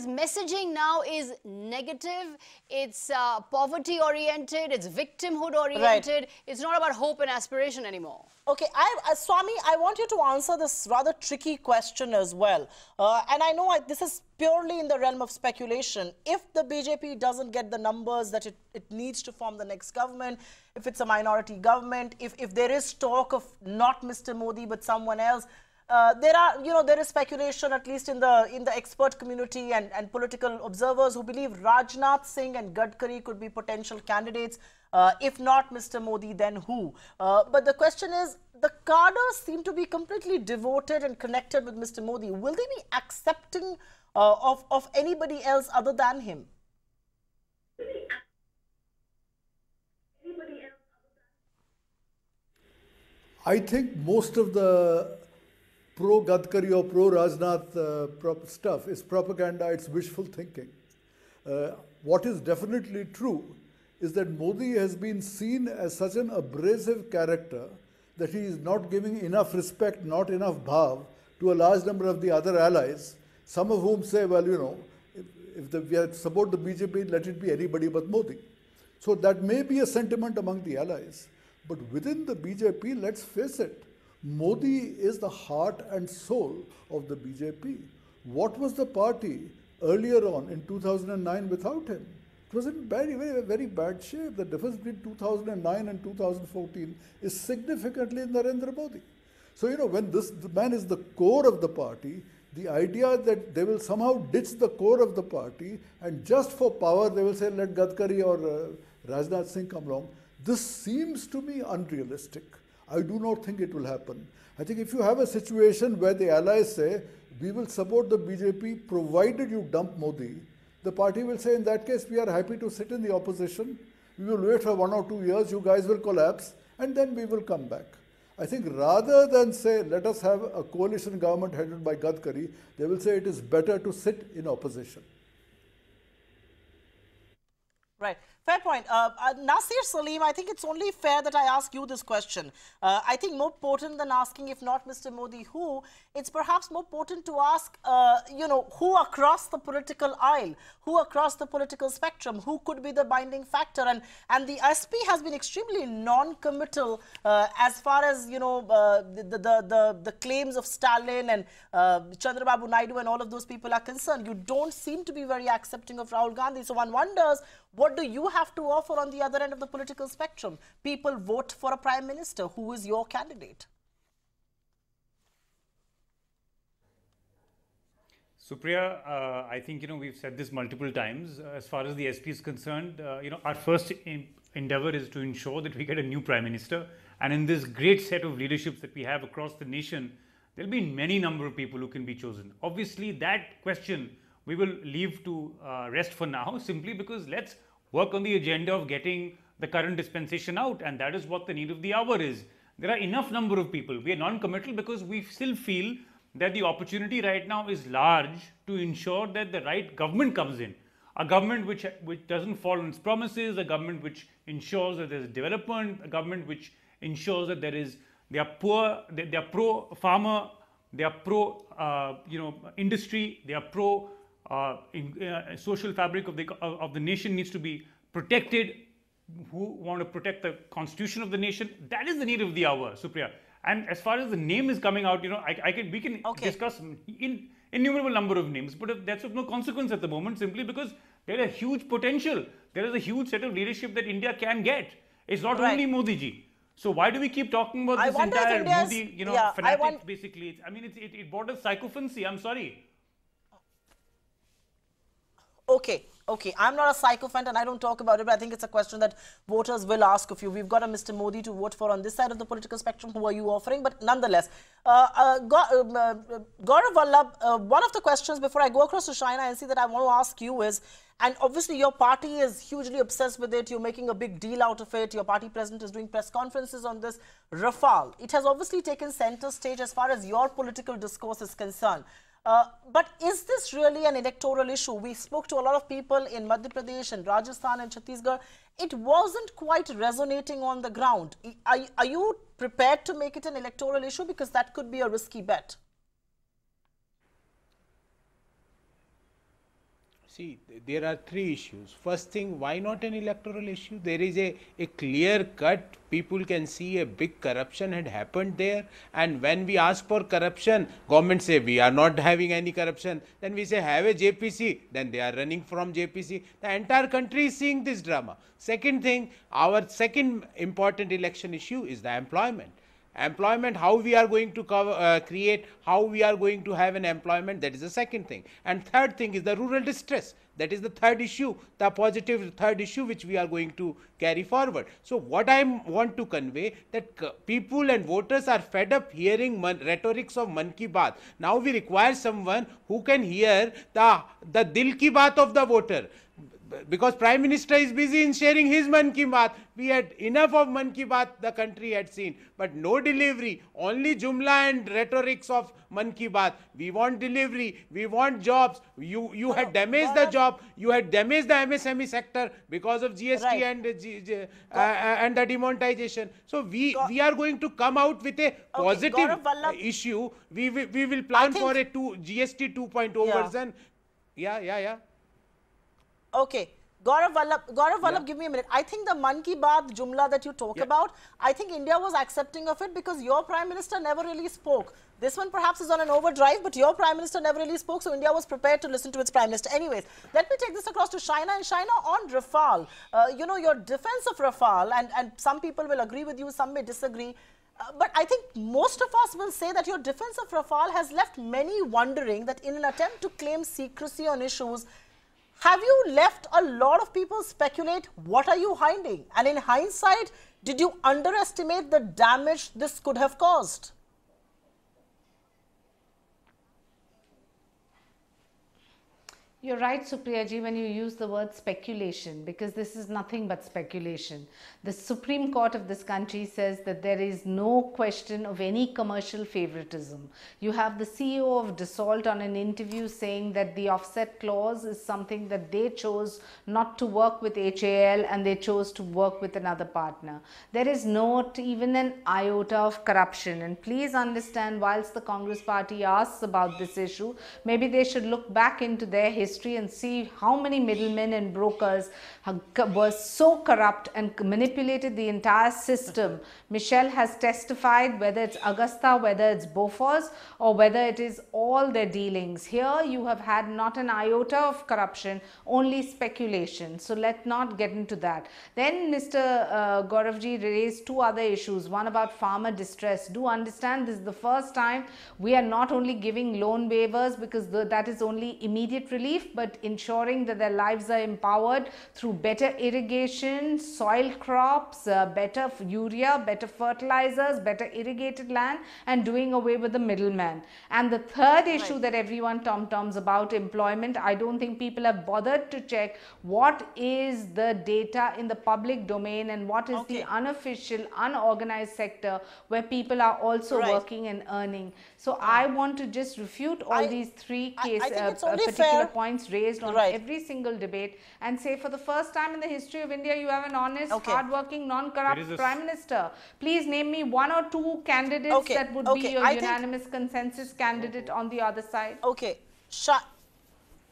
Speaker 2: messaging now is negative. It's poverty oriented. It's victimhood oriented. Right. It's not about hope and aspiration anymore.
Speaker 1: Okay, Swami, I want you to answer this rather tricky question as well. And I know this is purely in the realm of speculation. If the BJP doesn't get the numbers that it needs to form the next government, if it's a minority government, if there is talk of not Mr. Modi but someone else, there is speculation, at least in the expert community and political observers, who believe Rajnath Singh and Gadkari could be potential candidates. If not Mr. Modi, then who? But the question is, the cadres seem to be completely devoted and connected with Mr. Modi. Will they be accepting of anybody else other than him?
Speaker 6: I think most of the pro-Gadkari or pro-Rajnath stuff is propaganda, it's wishful thinking. What is definitely true is that Modi has been seen as such an abrasive character that he is not giving enough respect, not enough bhav to a large number of the other allies, some of whom say, well, you know, if we support the BJP, let it be anybody but Modi. So that may be a sentiment among the allies. But within the BJP, let's face it, Modi is the heart and soul of the BJP. What was the party earlier on in 2009 without him? It was in very bad shape. The difference between 2009 and 2014 is significantly Narendra Modi. So, you know, when the man is the core of the party, the idea that they will somehow ditch the core of the party and just for power they will say, let Gadkari or Rajnath Singh come along, this seems to me unrealistic. I do not think it will happen. I think if you have a situation where the allies say, we will support the BJP provided you dump Modi, the party will say, in that case, we are happy to sit in the opposition. We will wait for 1 or 2 years, you guys will collapse, and then we will come back. I think rather than say, let us have a coalition government headed by Gadkari, they will say it is better to sit in opposition.
Speaker 1: Right. Fair point. Nasir Salim, I think it's only fair that I ask you this question. I think more potent than asking, if not Mr. Modi, who, it's perhaps more potent to ask, you know, who across the political aisle, who across the political spectrum, who could be the binding factor. And the SP has been extremely non-committal as far as, you know, the claims of Stalin and Chandrababu Naidu and all of those people are concerned. You don't seem to be very accepting of Rahul Gandhi. So one wonders, what do you have to offer on the other end of the political spectrum? People vote for a prime minister. Who is your candidate?
Speaker 5: Supriya, I think, you know, we've said this multiple times. As far as the SP is concerned, you know, our first endeavor is to ensure that we get a new prime minister. And in this great set of leaderships that we have across the nation, there'll be many number of people who can be chosen. Obviously, that question we will leave to rest for now, simply because let's work on the agenda of getting the current dispensation out, and that is what the need of the hour is. There are enough number of people. We are non-committal because we still feel that the opportunity right now is large to ensure that the right government comes in. A government which doesn't fall on its promises, a government which ensures that there is development, a government which ensures that they are pro-farmer, they are pro you know, industry, they are pro social fabric of the nation needs to be protected, who want to protect the constitution of the nation. That is the need of the hour, Supriya. And as far as the name is coming out, you know, we can discuss innumerable number of names, but that's of no consequence at the moment, simply because there is a huge potential. There is a huge set of leadership that India can get. It's not only Modi ji. So why do we keep talking about this entire Modi, you know, fanatics basically? I mean, it borders psychophancy. I'm sorry.
Speaker 1: Okay, I'm not a sycophant and I don't talk about it, but I think it's a question that voters will ask of you. We've got a Mr. Modi to vote for on this side of the political spectrum. Who are you offering? But nonetheless, Gaurav Vallabh, one of the questions before I go across to Shaina and see that I want to ask you is, and obviously your party is hugely obsessed with it, you're making a big deal out of it, your party president is doing press conferences on this, Rafale. It has obviously taken center stage as far as your political discourse is concerned. But is this really an electoral issue? We spoke to a lot of people in Madhya Pradesh and Rajasthan and Chhattisgarh. It wasn't quite resonating on the ground. Are you prepared to make it an electoral issue? Because that could be a risky bet.
Speaker 3: See, there are three issues. First thing, why not an electoral issue? There is a clear cut, people can see a big corruption had happened there, and when we ask for corruption, government say we are not having any corruption, then we say have a JPC, then they are running from JPC. The entire country is seeing this drama. Second thing, our second important election issue is the employment. Employment, how we are going to create, how we are going to have an employment, that is the second thing. And third thing is the rural distress. That is the third issue, the positive third issue which we are going to carry forward. So what I want to convey, that people and voters are fed up hearing rhetorics of Man Ki Baat. Now we require someone who can hear the Dil Ki Baat of the voter. because Prime Minister is busy in sharing his Man Ki Baat. We had enough of Man Ki Baat the country had seen, but no delivery, only jumla and rhetorics of Man Ki Baat. We want delivery, we want jobs. You had damaged the job, you had damaged the MSME sector because of GST and the demonetization. So we are going to come out with a positive issue. We will plan for a GST 2.0 version. Yeah.
Speaker 1: Okay. Gaurav Vallabh, give me a minute. I think the Man Ki Baat jumla that you talk about, I think India was accepting of it because your Prime Minister never really spoke. This one perhaps is on an overdrive, but your Prime Minister never really spoke, so India was prepared to listen to its Prime Minister. Anyways, let me take this across to Shaina. And Shaina, on Rafale, you know, your defense of Rafale, and some people will agree with you, some may disagree. But I think most of us will say that your defense of Rafale has left many wondering that in an attempt to claim secrecy on issues, have you left a lot of people speculate, what are you hiding? And in hindsight, did you underestimate the damage this could have caused?
Speaker 4: You're right, Supriya ji, when you use the word speculation, because this is nothing but speculation. The Supreme Court of this country says that there is no question of any commercial favoritism. You have the CEO of Dassault on an interview saying that the offset clause is something that they chose not to work with HAL and they chose to work with another partner. There is not even an iota of corruption. And please understand, whilst the Congress party asks about this issue, maybe they should look back into their history and see how many middlemen and brokers were so corrupt and manipulated the entire system. Michelle has testified, whether it's Augusta, whether it's Bofors, or whether it is all their dealings. Here you have had not an iota of corruption, only speculation. So let's not get into that. Then Mr. Gauravji raised two other issues. One about farmer distress. Do understand, this is the first time we are not only giving loan waivers, because that is only immediate relief, but ensuring that their lives are empowered through better irrigation, soil crops, better urea, better fertilizers, better irrigated land, and doing away with the middleman. And the third issue that everyone tom-toms about, employment, I don't think people have bothered to check what is the data in the public domain and what is the unofficial, unorganized sector where people are also working and earning. So I want to just refute all these three particular points raised on every single debate and say, for the first time in the history of India, you have an honest, hardworking, non-corrupt Prime Minister. Please name me one or two candidates that would be your unanimous consensus candidate on the other side.
Speaker 1: Shaina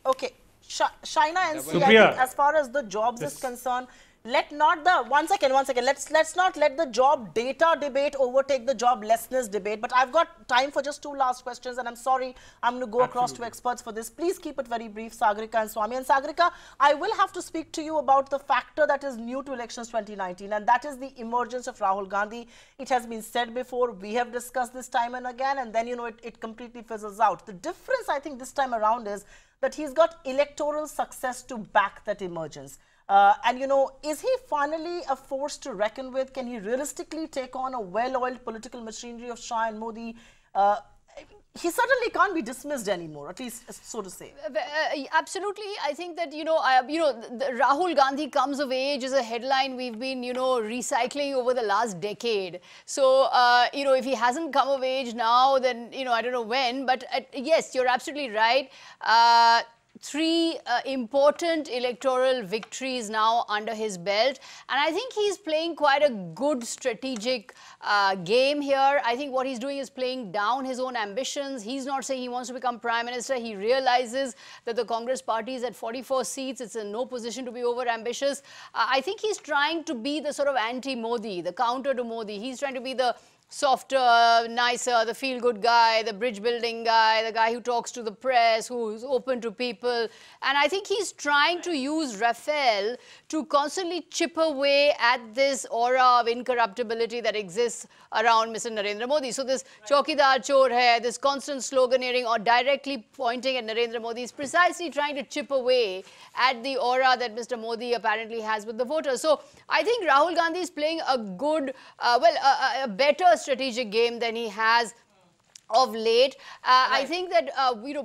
Speaker 1: and Supriya, as far as the jobs is concerned, let not the one second. Let's not let the job data debate overtake the joblessness debate. But I've got time for just two last questions, and I'm sorry, I'm going to go across to experts for this. Please keep it very brief, Sagarika and Swami. And Sagarika, I will have to speak to you about the factor that is new to elections 2019, and that is the emergence of Rahul Gandhi. It has been said before, we have discussed this time and again, and then, you know, it completely fizzles out. The difference, I think, this time around is that he's got electoral success to back that emergence. And, you know, is he finally a force to reckon with? Can he realistically take on a well-oiled political machinery of Shah and Modi? He certainly can't be dismissed anymore, at least so to say.
Speaker 2: Absolutely. I think that, Rahul Gandhi comes of age is a headline we've been, recycling over the last decade. So, if he hasn't come of age now, then, I don't know when. But yes, you're absolutely right. Three important electoral victories now under his belt, and I think he's playing quite a good strategic game here. I think what he's doing is playing down his own ambitions. He's not saying he wants to become Prime Minister. He realizes that the Congress party is at 44 seats. It's in no position to be over ambitious. I think he's trying to be the sort of anti-Modi, the counter to Modi. He's trying to be the softer, nicer, the feel-good guy, the bridge-building guy, the guy who talks to the press, who's open to people. And I think he's trying to use Rafale to constantly chip away at this aura of incorruptibility that exists around Mr. Narendra Modi. So this Chaukidar Chor hai, this constant sloganeering or directly pointing at Narendra Modi is precisely trying to chip away at the aura that Mr. Modi apparently has with the voters. So I think Rahul Gandhi is playing a good, a better strategic game than he has of late. I think that,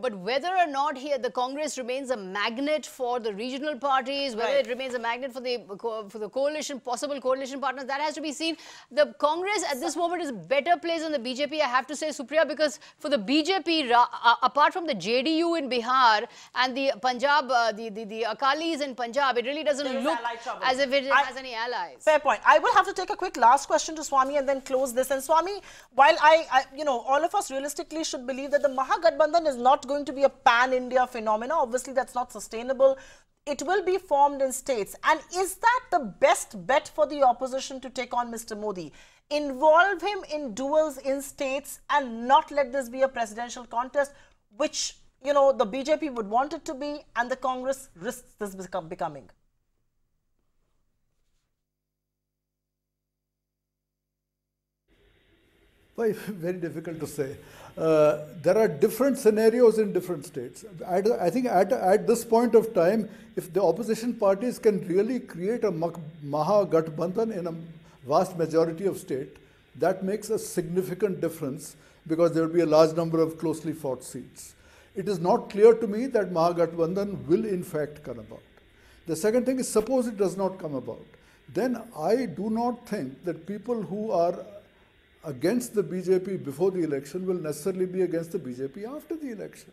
Speaker 2: but whether or not here the Congress remains a magnet for the regional parties, whether it remains a magnet for the coalition, possible coalition partners, that has to be seen. The Congress at this moment is better placed than the BJP, I have to say, Supriya, because for the BJP, apart from the JDU in Bihar and the Punjab, the Akalis in Punjab, it really doesn't look as if it has any allies.
Speaker 1: Fair point. I will have to take a quick last question to Swami and then close this. And Swami, while all of us realistically should believe that the Mahagathbandhan is not going to be a pan-India phenomena. Obviously, that's not sustainable. It will be formed in states. And is that the best bet for the opposition to take on Mr. Modi? Involve him in duels in states and not let this be a presidential contest, which, the BJP would want it to be, and the Congress risks this becoming.
Speaker 6: Well, very difficult to say. There are different scenarios in different states. I think at this point of time, if the opposition parties can really create a Mahagathbandhan in a vast majority of states, that makes a significant difference because there will be a large number of closely fought seats. It is not clear to me that Mahagathbandhan will in fact come about. The second thing is, suppose it does not come about, then I do not think that people who are against the BJP before the election will necessarily be against the BJP after the election.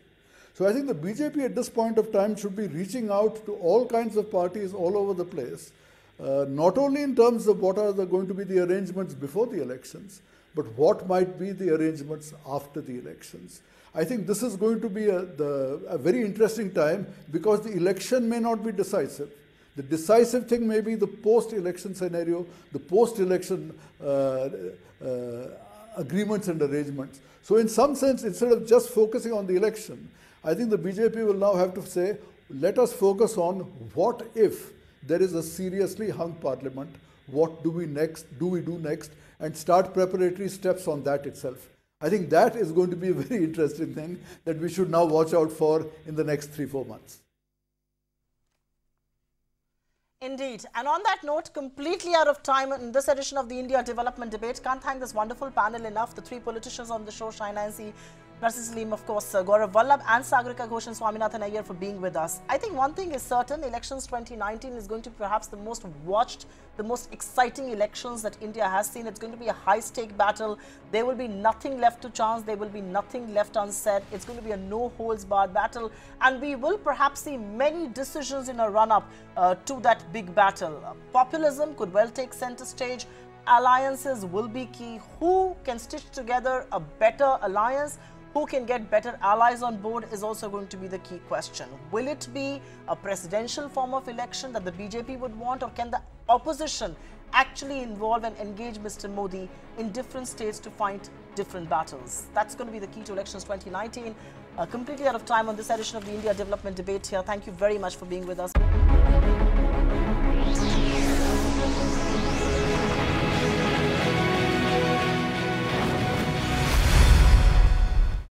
Speaker 6: So I think the BJP at this point of time should be reaching out to all kinds of parties all over the place, not only in terms of what are going to be the arrangements before the elections, but what might be the arrangements after the elections. I think this is going to be a very interesting time because the election may not be decisive. The decisive thing may be the post-election scenario, the post-election agreements and arrangements. So in some sense, instead of just focusing on the election, I think the BJP will now have to say, let us focus on what if there is a seriously hung parliament, what do we do next, and start preparatory steps on that itself. I think that is going to be a very interesting thing that we should now watch out for in the next 3-4 months.
Speaker 1: Indeed. And on that note, completely out of time in this edition of the India Development Debate, can't thank this wonderful panel enough. The three politicians on the show, Shaina NC, Narcis Salim, of course, Gaurav Vallabh and Sagarika Ghosh and Swaminathan Iyer for being with us. I think one thing is certain, elections 2019 is going to be perhaps the most watched, the most exciting elections that India has seen. It's going to be a high-stake battle. There will be nothing left to chance. There will be nothing left unsaid. It's going to be a no-holds-barred battle. And we will perhaps see many decisions in a run-up to that big battle. Populism could well take center stage. Alliances will be key. Who can stitch together a better alliance? Who can get better allies on board is also going to be the key question. Will it be a presidential form of election that the BJP would want, or can the opposition actually involve and engage Mr. Modi in different states to fight different battles? That's going to be the key to elections 2019. Completely out of time on this edition of the India Development Debate here. Thank you very much for being with us.